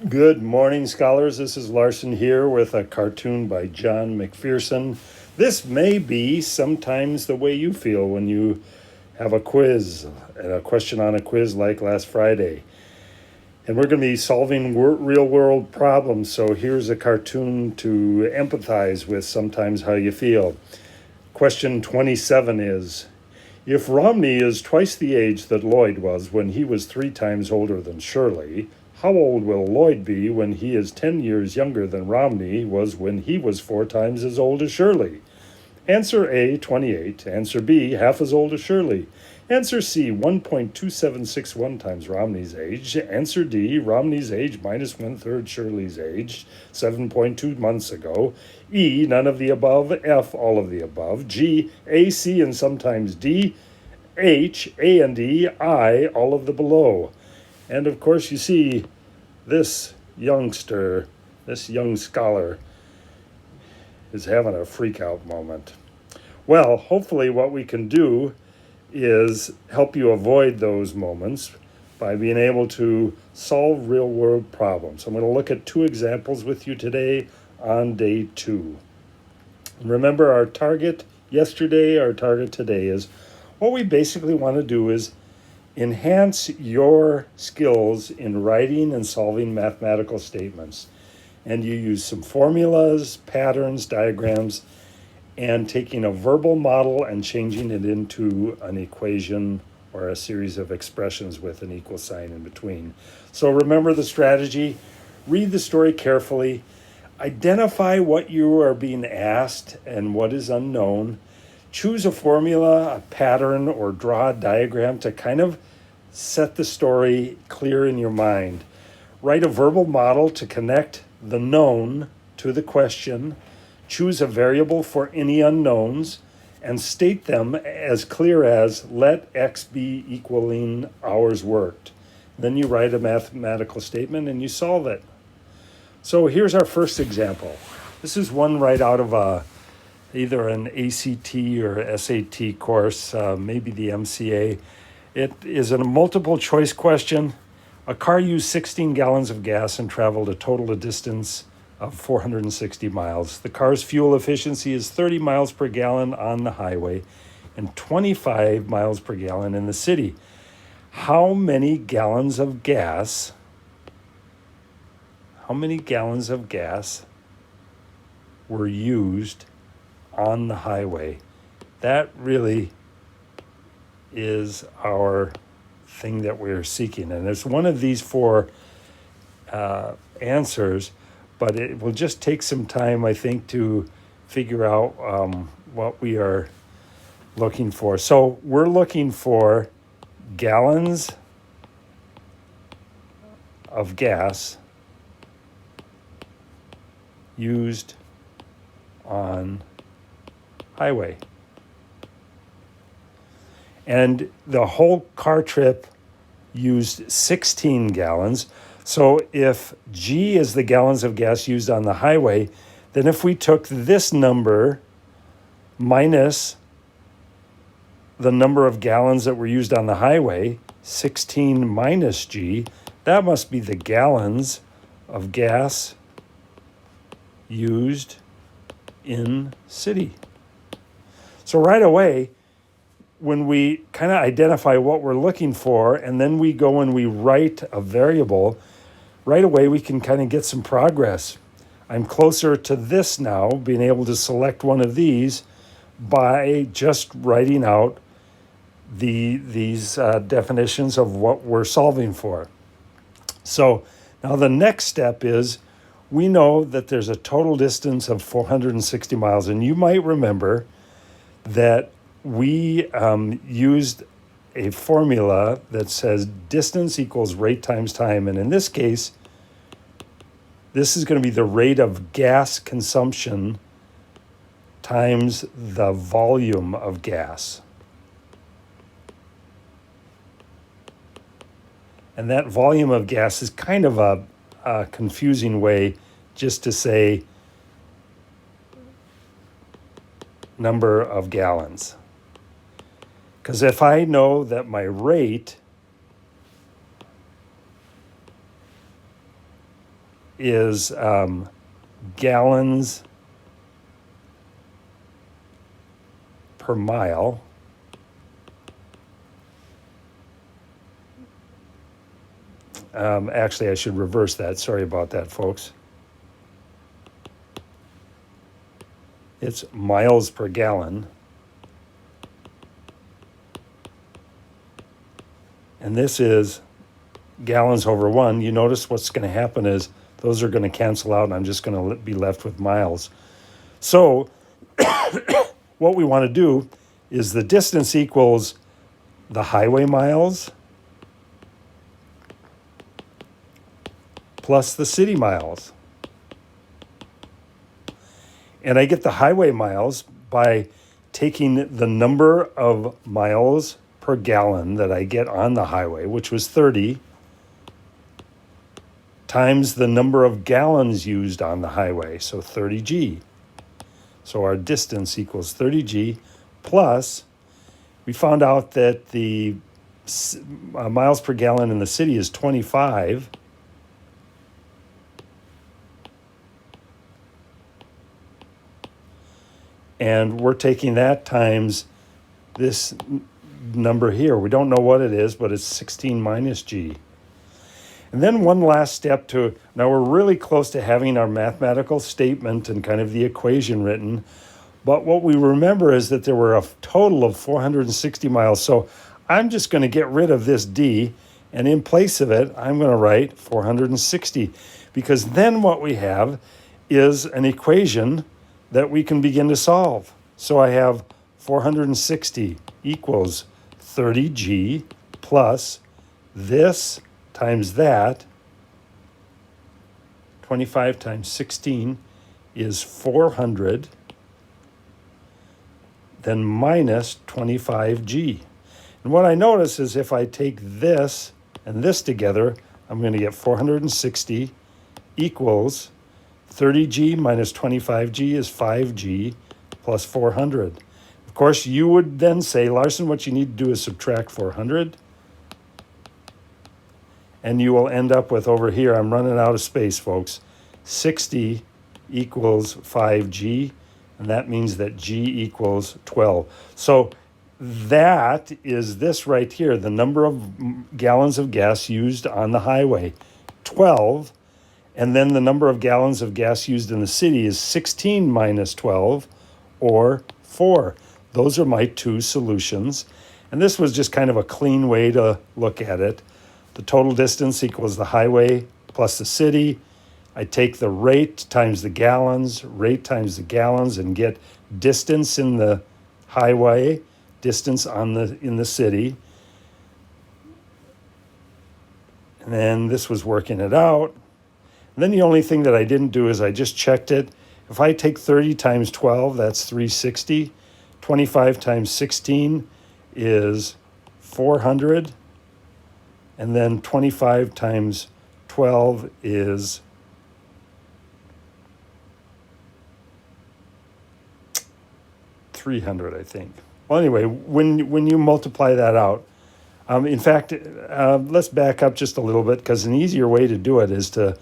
Good morning, scholars. This is Larson here with a cartoon by John McPherson. This may be sometimes the way you feel when you have a quiz, a question on a quiz like last Friday. And we're going to be solving real world problems. So here's a cartoon to empathize with sometimes how you feel. Question 27 is, if Romney is twice the age that Lloyd was when he was 3 times older than Shirley, how old will Lloyd be when he is 10 years younger than Romney was when he was 4 times as old as Shirley? Answer A, 28. Answer B, half as old as Shirley. Answer C, 1.2761 times Romney's age. Answer D, Romney's age minus 1/3 Shirley's age, 7.2 months ago. E, none of the above. F, all of the above. G, A, C, and sometimes D. H, A and E. I, all of the below. And of course, you see this youngster, this young scholar, is having a freak out moment. Well, hopefully, what we can do is help you avoid those moments by being able to solve real world problems. I'm going to look at 2 examples with you today on day 2. Remember, our target yesterday, our target today is what we basically want to do is enhance your skills in writing and solving mathematical statements. And you use some formulas, patterns, diagrams, and taking a verbal model and changing it into an equation or a series of expressions with an equal sign in between. So remember the strategy, read the story carefully, identify what you are being asked and what is unknown, choose a formula, a pattern, or draw a diagram to kind of set the story clear in your mind. Write a verbal model to connect the known to the question. Choose a variable for any unknowns and state them as clear as let X be equaling hours worked. Then you write a mathematical statement and you solve it. So here's our first example. This is one right out of either an ACT or SAT course, maybe the MCA. It is a multiple choice question. A car used 16 gallons of gas and traveled a total distance of 460 miles. The car's fuel efficiency is 30 miles per gallon on the highway and 25 miles per gallon in the city. How many gallons of gas were used on the highway? That really is our thing that we're seeking. And it's one of these 4 answers, but it will just take some time, I think, to figure out what we are looking for. So we're looking for gallons of gas used on highway. And the whole car trip used 16 gallons. So if G is the gallons of gas used on the highway, then if we took this number minus the number of gallons that were used on the highway, 16 minus G, that must be the gallons of gas used in city. So right away, when we kind of identify what we're looking for, and then we go and we write a variable, right away we can kind of get some progress. I'm closer to this now, being able to select one of these by just writing out these definitions of what we're solving for. So now the next step is we know that there's a total distance of 460 miles, and you might remember that we used a formula that says distance equals rate times time. And in this case, this is going to be the rate of gas consumption times the volume of gas. And that volume of gas is kind of a confusing way just to say number of gallons. Because if I know that my rate is gallons per mile. Actually, I should reverse that. Sorry about that, folks. It's miles per gallon. And this is gallons over 1. You notice what's going to happen is those are going to cancel out, and I'm just going to be left with miles. So what we want to do is the distance equals the highway miles plus the city miles. And I get the highway miles by taking the number of miles per gallon that I get on the highway, which was 30, times the number of gallons used on the highway, so 30G. So our distance equals 30G plus, we found out that the miles per gallon in the city is 25. And we're taking that times this number here. We don't know what it is, but it's 16 minus G. And then one last step to, now we're really close to having our mathematical statement and kind of the equation written. But what we remember is that there were a total of 460 miles. So I'm just going to get rid of this D, and in place of it, I'm going to write 460, because then what we have is an equation that we can begin to solve. So I have 460 equals 30G plus this times that. 25 times 16 is 400, then minus 25G. And what I notice is if I take this and this together, I'm going to get 460 equals 30G minus 25G is 5G plus 400. Of course, you would then say, Larson, what you need to do is subtract 400. And you will end up with, over here, I'm running out of space, folks, 60 equals 5G. And that means that G equals 12. So that is this right here, the number of gallons of gas used on the highway, 12. And then the number of gallons of gas used in the city is 16 minus 12, or 4. Those are my two solutions. And this was just kind of a clean way to look at it. The total distance equals the highway plus the city. I take the rate times the gallons, and get distance in the highway, distance in the city. And then this was working it out. And then the only thing that I didn't do is I just checked it. If I take 30 times 12, that's 360. 25 times 16 is 400. And then 25 times 12 is 300, I think. Well, anyway, when you multiply that out, in fact, let's back up just a little bit, because an easier way to do it is to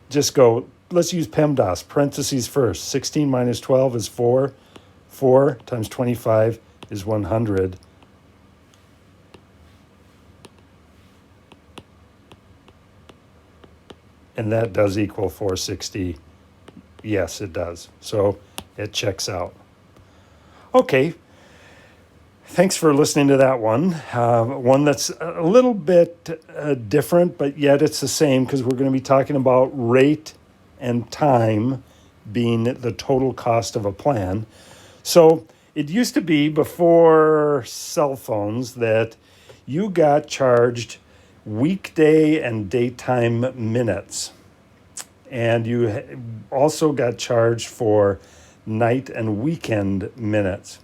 just go, let's use PEMDAS, parentheses first. 16 minus 12 is 4. 4 times 25 is 100. And that does equal 460. Yes, it does. So it checks out. Okay. Thanks for listening to that one. One that's a little bit different, but yet it's the same, because we're going to be talking about rate and time being the total cost of a plan. So it used to be, before cell phones, that you got charged weekday and daytime minutes. And you also got charged for night and weekend minutes.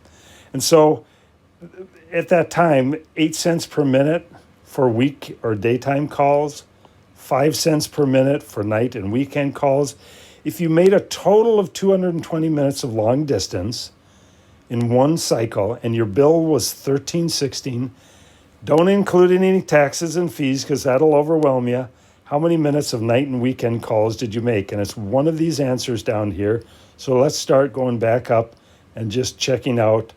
And so at that time, 8 cents per minute for week or daytime calls, 5 cents per minute for night and weekend calls. If you made a total of 220 minutes of long distance in one cycle and your bill was $13.16, don't include any taxes and fees, because that'll overwhelm you. how many minutes of night and weekend calls did you make? And it's one of these answers down here. So let's start going back up and just checking out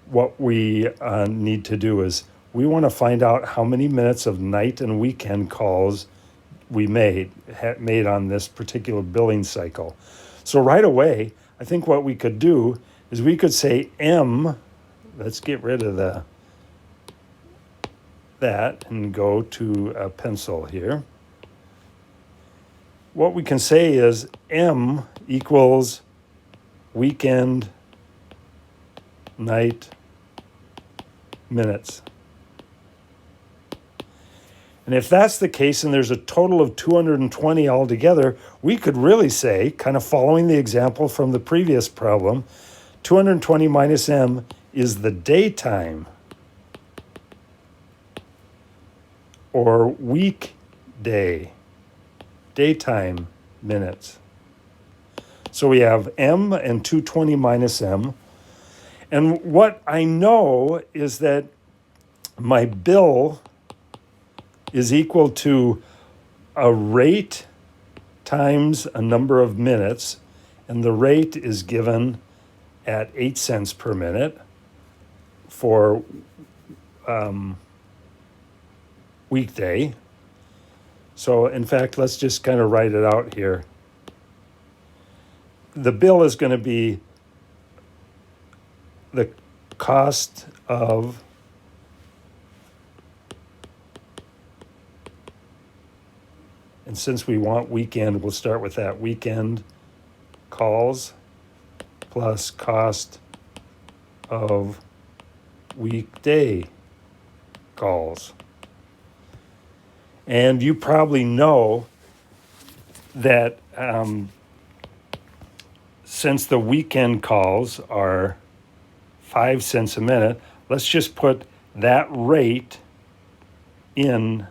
what we need to do is we want to find out how many minutes of night and weekend calls we made on this particular billing cycle. So right away, I think what we could do is we could say M, let's get rid of that and go to a pencil here. What we can say is M equals weekend night minutes. And if that's the case and there's a total of 220 altogether, we could really say, kind of following the example from the previous problem, 220 minus M is the daytime or weekday, daytime minutes. So we have M and 220 minus M. And what I know is that my bill is equal to a rate times a number of minutes, and the rate is given at 8 cents per minute for weekday. So in fact, let's just kind of write it out here. The bill is going to be the cost of and since we want weekend, we'll start with that. Weekend calls plus cost of weekday calls. And you probably know that since the weekend calls are 5 cents a minute, let's just put that rate in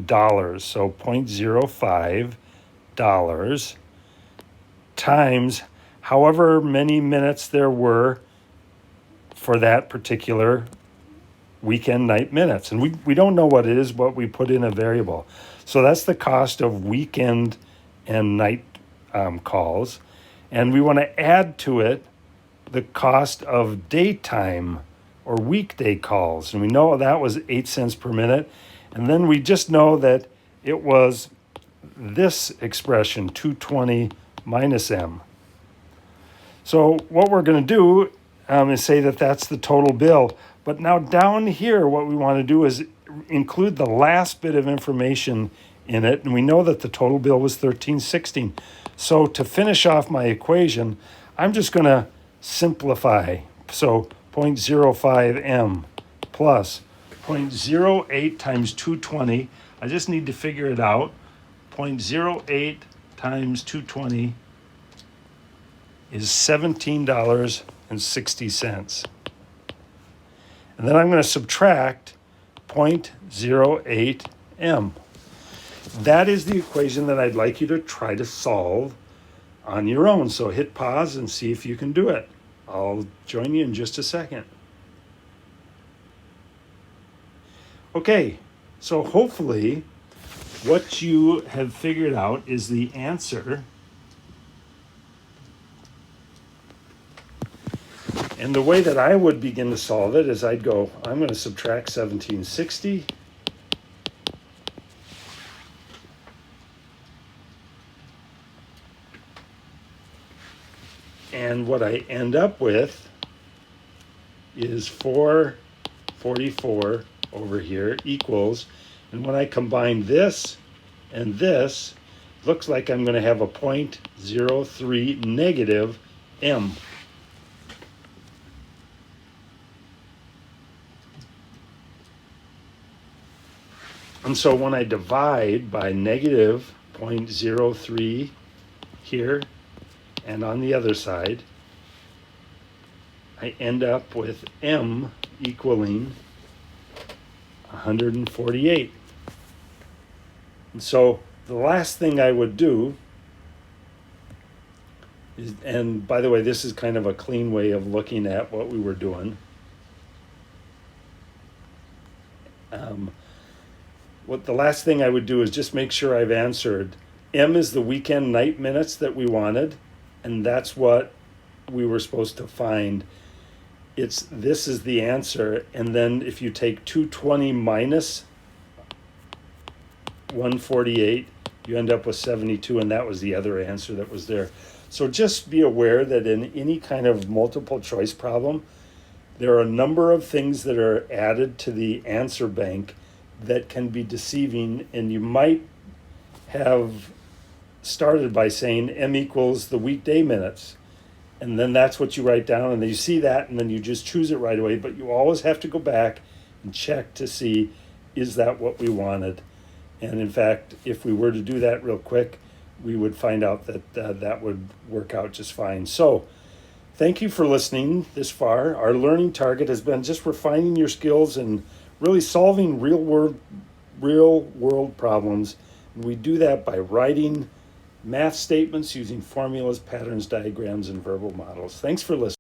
dollars. So $0.05 times however many minutes there were for that particular weekend night minutes. And we don't know what it is, but we put in a variable. So that's the cost of weekend and night calls. And we want to add to it the cost of daytime or weekday calls. And we know that was 8 cents per minute. And then we just know that it was this expression, 220 minus M. So what we're going to do is say that that's the total bill. But now down here, what we want to do is include the last bit of information in it. And we know that the total bill was $13.16. So to finish off my equation, I'm just going to simplify. So 0.05 M plus 0.08 times 220. I just need to figure it out. 0.08 times 220 is $17.60. And then I'm going to subtract 0.08 M. That is the equation that I'd like you to try to solve on your own. So hit pause and see if you can do it. I'll join you in just a second. Okay, so hopefully what you have figured out is the answer. And the way that I would begin to solve it is I'd go, I'm going to subtract 1760. And what I end up with is 444 over here equals, and when I combine this and this, looks like I'm going to have a 0.03 negative M. And so when I divide by negative 0.03 here and on the other side, I end up with M equaling 148. And so the last thing I would do is, and by the way, this is kind of a clean way of looking at what we were doing. what the last thing I would do is just make sure I've answered. M is the weekend night minutes that we wanted, and that's what we were supposed to find. This is the answer, and then if you take 220 minus 148, you end up with 72, and that was the other answer that was there. So just be aware that in any kind of multiple choice problem, there are a number of things that are added to the answer bank that can be deceiving, and you might have started by saying M equals the weekday minutes, and then that's what you write down, and then you see that, and then you just choose it right away. But you always have to go back and check to see, is that what we wanted? And in fact, if we were to do that real quick, we would find out that that would work out just fine. So thank you for listening this far. Our learning target has been just refining your skills and really solving real world problems. And we do that by writing math statements using formulas, patterns, diagrams, and verbal models. Thanks for listening.